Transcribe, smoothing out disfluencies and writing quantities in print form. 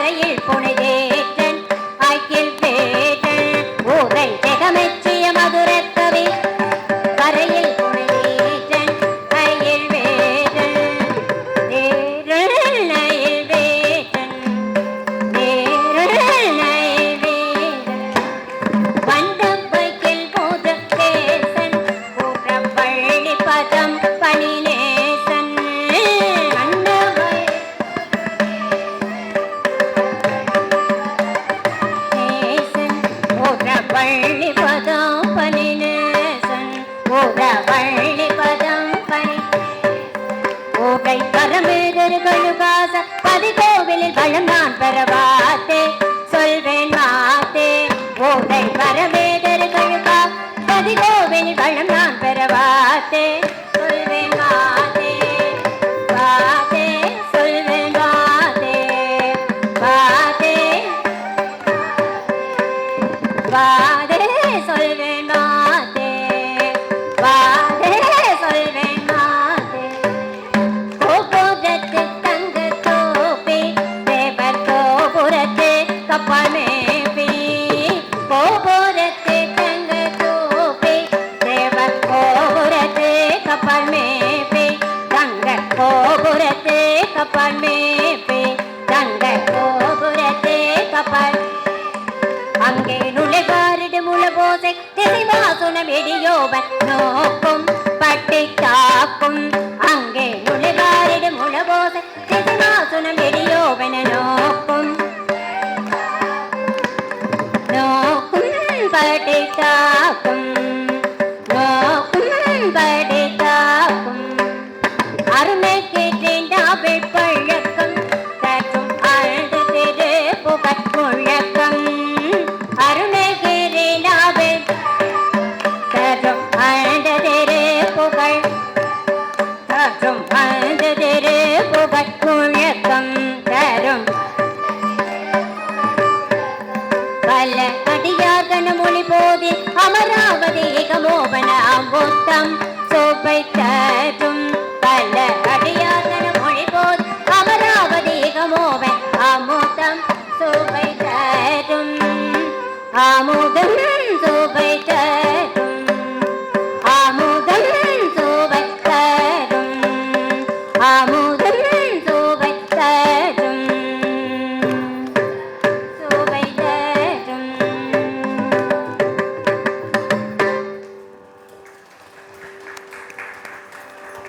கரையில் புனிதேற்றன் ஆய்க்கில் பேற்றன் ஊரை ஜெகமெச்சிய மதுரக்கவி கரையில் புனிதேற்றன் கையில் வேற்றன் நேரல் நயில் வேற்றன் நேரல் நயில் வேற்றன் வண்டம் வைக்கில் போத கேசன் கூற்ற பள்ளி பதம் பணிநேசன் வள்ளி பதம் பணிநேசன் வள்ளி பதம் பணி ஓகை பரமேதர்களுகாச பதிகோவிலில் வளம் நான் பெறவாத்தே சொல்வேன் மாத்தே ஓகை பரமேதர்களுகா பதிகோவிலில் வளம் நான் பெறவாத்தே சொல்வேன் மாத்தே வாத்தே சொல்வேன் வாத்தே வாத்தே வாதே சொல்வேன் மாத்தே வாதே சொல்வேன் மாத்தே கோபுரத்து தங்க தோப்பி தேவர் கோபுரத்து கப்பல் மேப்பி கோபுரத்து தங்க தோப்பி தேவர் கோபுரத்து கப்பல் மேப்பி தங்க கோபுரத்து கப்பல் மேப்பி தங்க கோபுரத்து கப்பல் அங்கே நுழைவாரிடு முளபோசை திசைவாசுனம் எடியோவன் நோக்கும் பட்டி காக்கும் அங்கே நுழைவாரிடு முளபோசை திசைவாசுனம் எடியோவன நோக்கும் நோக்கும் பட்டி காக்கும் நோக்கும் பட்டி காக்கும் அருமை கேட்டேன் டாபிள் பழக்கம் தற்றும் ஆழ்ந்து திரு புகழ் முழக்கம் அருணகிரிநாவில் தரும் ஆழ்ந்ததிரு புகழ் தரும் ஆழ்ந்ததிரு புகழ் முழக்கம் தரும் பல அடியார்கன மொழி போதி அமராவதி ஏகமோபன அம்புத்தம் சோப்பை தரும் பல அடியார்கன மொழி போதி அமராவதி ஏகமோபன் அமுத்தம் சோப்பை தரும் ஆமுதம்